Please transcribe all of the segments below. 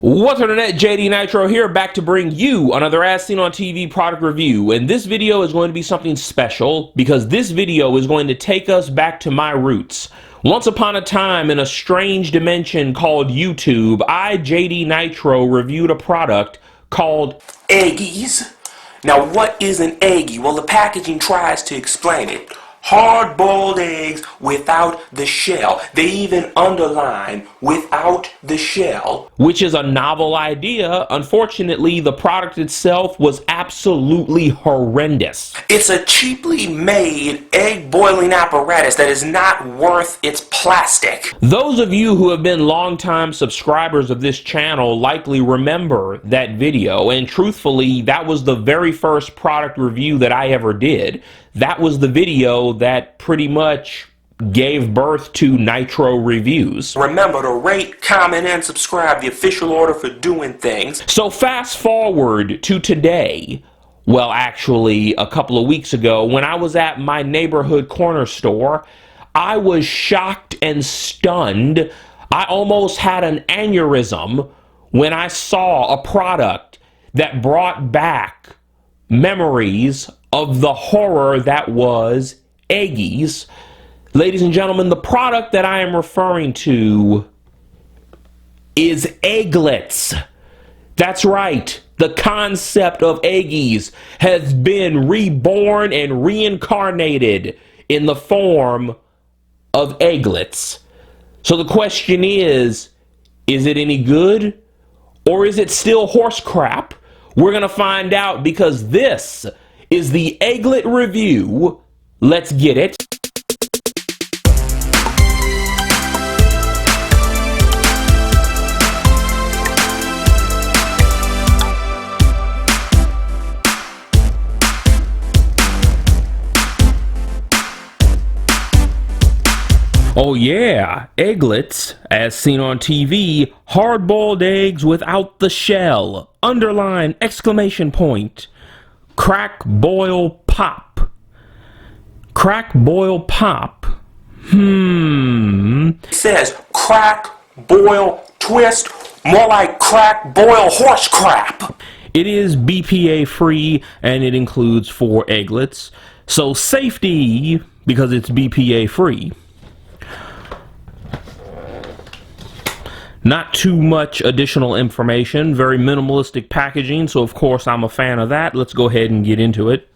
What's up, Internet? JD Nitro here, back to bring you another As Seen on TV product review. And this video is going to be something special because this video is going to take us back to my roots. Once upon a time in a strange dimension called YouTube, I, JD Nitro, reviewed a product called Eggies. Now, what is an Eggie? Well, the packaging tries to explain it. Hard-boiled eggs without the shell. They even underline without the shell. Which is a novel idea. Unfortunately, the product itself was absolutely horrendous. It's a cheaply made egg boiling apparatus that is not worth its plastic. Those of you who have been longtime subscribers of this channel likely remember that video, and truthfully, that was the very first product review that I ever did. That was the video that pretty much gave birth to Nitro Reviews. Remember to rate, comment, and subscribe, the official order for doing things. So fast forward to today, well, actually a couple of weeks ago, when I was at my neighborhood corner store, I was shocked and stunned. I almost had an aneurysm when I saw a product that brought back memories of the horror that was Eggies. Ladies and gentlemen, the product that I am referring to is Egglettes. That's right. The concept of Eggies has been reborn and reincarnated in the form of Egglettes. So the question is it any good? Or is it still horse crap? We're going to find out because this is the Egglet review. Let's get it. Oh yeah, Egglettes, as seen on TV, hard-boiled eggs without the shell, underline, exclamation point, crack, boil, pop. Crack, boil, pop. It says crack, boil, twist, more like crack, boil, horse crap. It is BPA free and it includes 4 egglets, so safety because it's BPA free. Not too much additional information, very minimalistic packaging, so of course I'm a fan of that. Let's go ahead and get into it.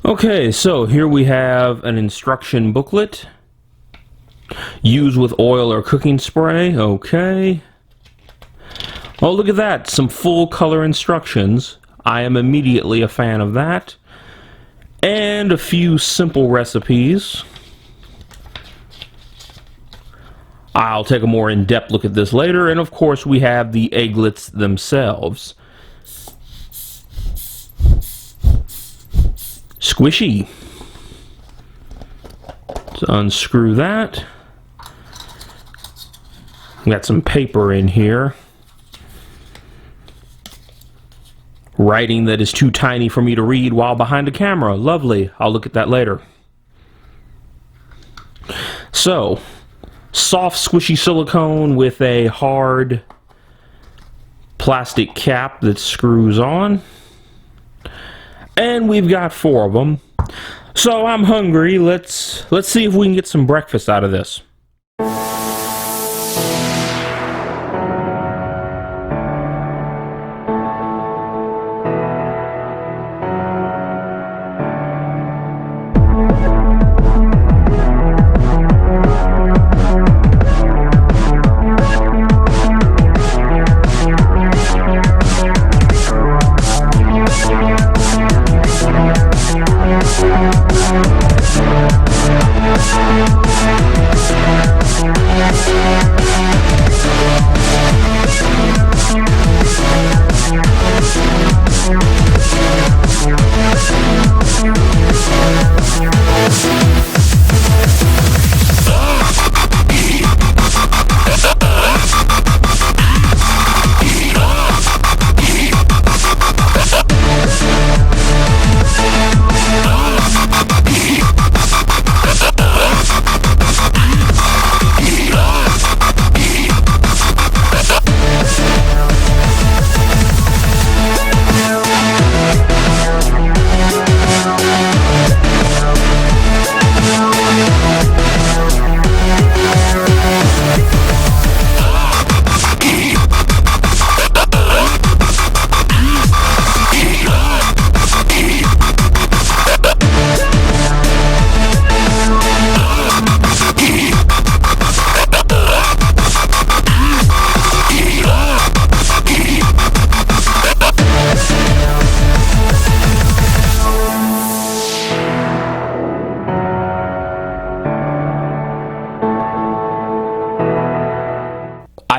Okay, so here we have an instruction booklet. Use with oil or cooking spray, okay. Oh, look at that, some full color instructions. I am immediately a fan of that. And a few simple recipes. I'll take a more in-depth look at this later. And of course we have the egglets themselves. Squishy. Let's unscrew that. Got some paper in here. Writing that is too tiny for me to read while behind a camera. Lovely. I'll look at that later. So, soft squishy silicone with a hard plastic cap that screws on. And we've got 4 of them. So I'm hungry. Let's see if we can get some breakfast out of this.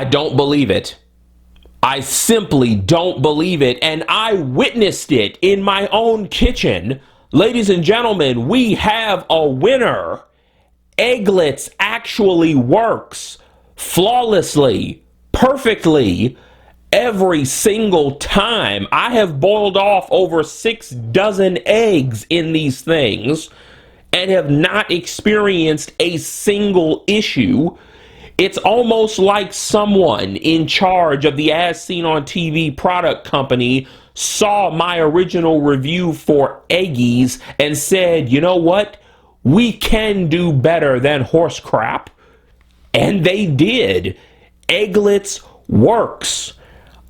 I don't believe it. I simply don't believe it, and I witnessed it in my own kitchen. Ladies and gentlemen, we have a winner. Egglettes actually works flawlessly, perfectly, every single time. I have boiled off over 6 dozen eggs in these things and have not experienced a single issue. It's almost like someone in charge of the As Seen on TV product company saw my original review for Eggies and said, you know what? We can do better than horse crap. And they did. Egglettes works.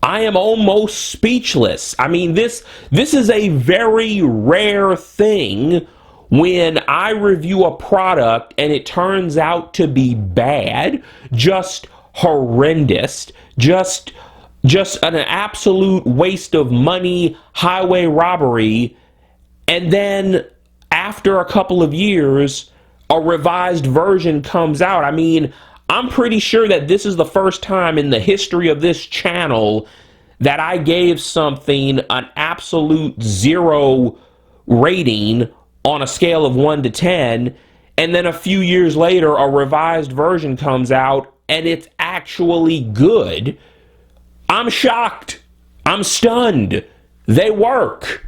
I am almost speechless. I mean, this is a very rare thing when I review a product and it turns out to be bad, just horrendous, just an absolute waste of money, highway robbery, and then after a couple of years, a revised version comes out. I mean, I'm pretty sure that this is the first time in the history of this channel that I gave something an absolute 0 rating on a scale of 1 to 10, and then a few years later, a revised version comes out, and it's actually good. I'm shocked. I'm stunned. They work.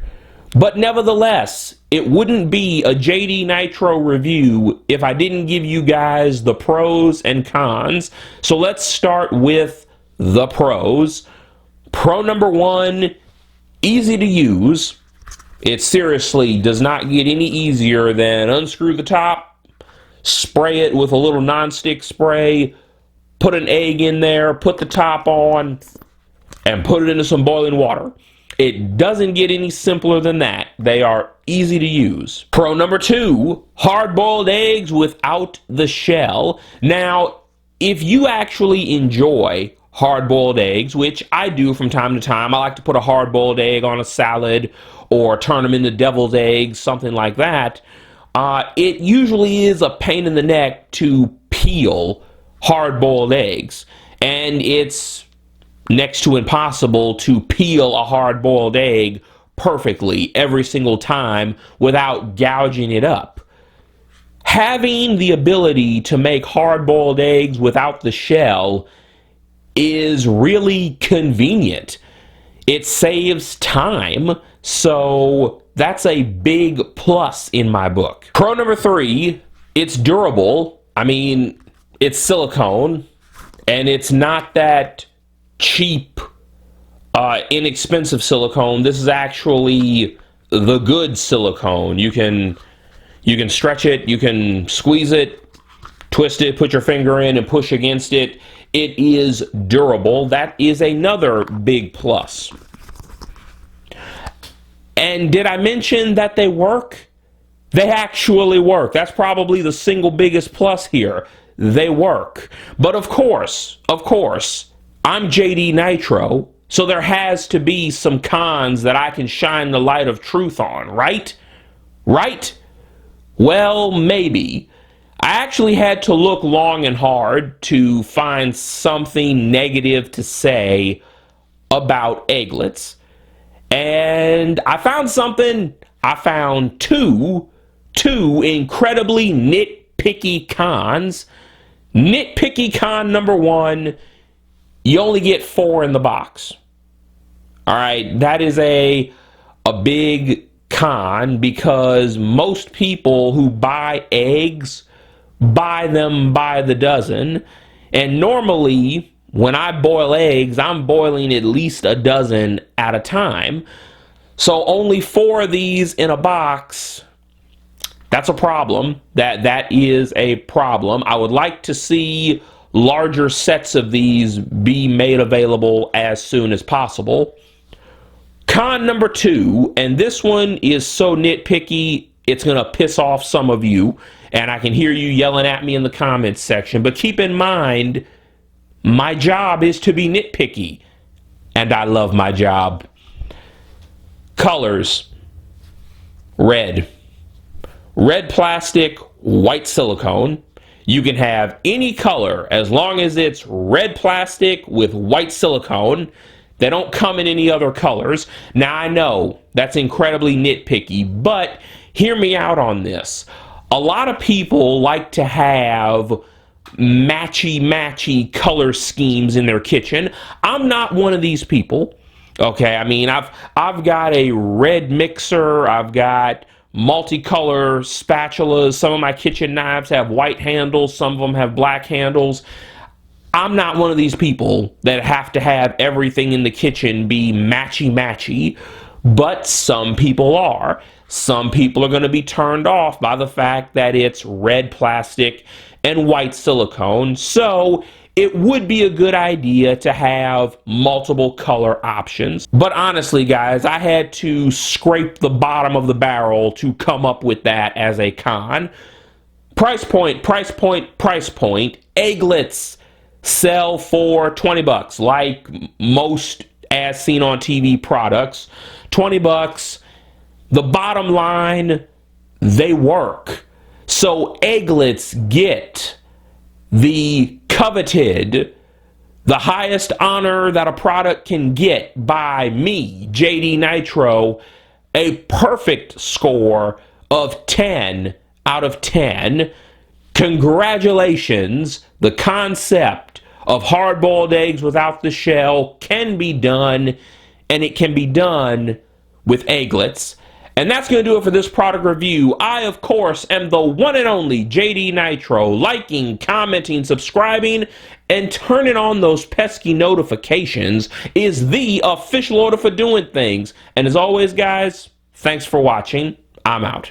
But nevertheless, it wouldn't be a JD Nitro review if I didn't give you guys the pros and cons. So let's start with the pros. Pro number 1, easy to use. It seriously does not get any easier than unscrew the top, spray it with a little nonstick spray, put an egg in there, put the top on, and put it into some boiling water. It doesn't get any simpler than that. They are easy to use. Pro number 2, hard-boiled eggs without the shell. Now, if you actually enjoy hard-boiled eggs, which I do from time to time, I like to put a hard-boiled egg on a salad or turn them into deviled eggs, something like that. It usually is a pain in the neck to peel hard-boiled eggs, and it's next to impossible to peel a hard-boiled egg perfectly every single time without gouging it up. Having the ability to make hard-boiled eggs without the shell is really convenient. It saves time, so that's a big plus in my book. Pro number 3, it's durable. I mean, it's silicone, and it's not that cheap, inexpensive silicone. This is actually the good silicone. You can stretch it, you can squeeze it, twist it, put your finger in and push against it. It is durable. That is another big plus. And did I mention that they work? They actually work. That's probably the single biggest plus here. They work. But of course, I'm JD Nitro, so there has to be some cons that I can shine the light of truth on, right? Right? Well, maybe. I actually had to look long and hard to find something negative to say about Egglettes. And I found something. I found two incredibly nitpicky cons. Nitpicky con number 1, you only get 4 in the box. All right, that is a big con because most people who buy eggs buy them by the dozen, and normally when I boil eggs, I'm boiling at least a dozen at a time. So only 4 of these in a box, that's a problem. That is a problem. I would like to see larger sets of these be made available as soon as possible. Con number 2, and this one is so nitpicky, it's going to piss off some of you, and I can hear you yelling at me in the comments section, but keep in mind, my job is to be nitpicky, and I love my job. Colors. Red. Red plastic, white silicone. You can have any color as long as it's red plastic with white silicone. They don't come in any other colors. Now, I know that's incredibly nitpicky, but hear me out on this. A lot of people like to have matchy color schemes in their kitchen. I'm not one of these people. Okay, I mean, I've got a red mixer, I've got multicolor spatulas, some of my kitchen knives have white handles, some of them have black handles. I'm not one of these people that have to have everything in the kitchen be matchy, but some people are. Some people are going to be turned off by the fact that it's red plastic and white silicone. So it would be a good idea to have multiple color options. But honestly, guys, I had to scrape the bottom of the barrel to come up with that as a con. Price point. Egglettes sell for 20 bucks, like most as seen on TV products. 20 bucks. The bottom line, they work. So Egglettes get the coveted, the highest honor that a product can get by me, JD Nitro, a perfect score of 10 out of 10. Congratulations. The concept of hard-boiled eggs without the shell can be done, and it can be done with Egglettes. And that's going to do it for this product review. I, of course, am the one and only JD Nitro. Liking, commenting, subscribing, and turning on those pesky notifications is the official order for doing things. And as always, guys, thanks for watching. I'm out.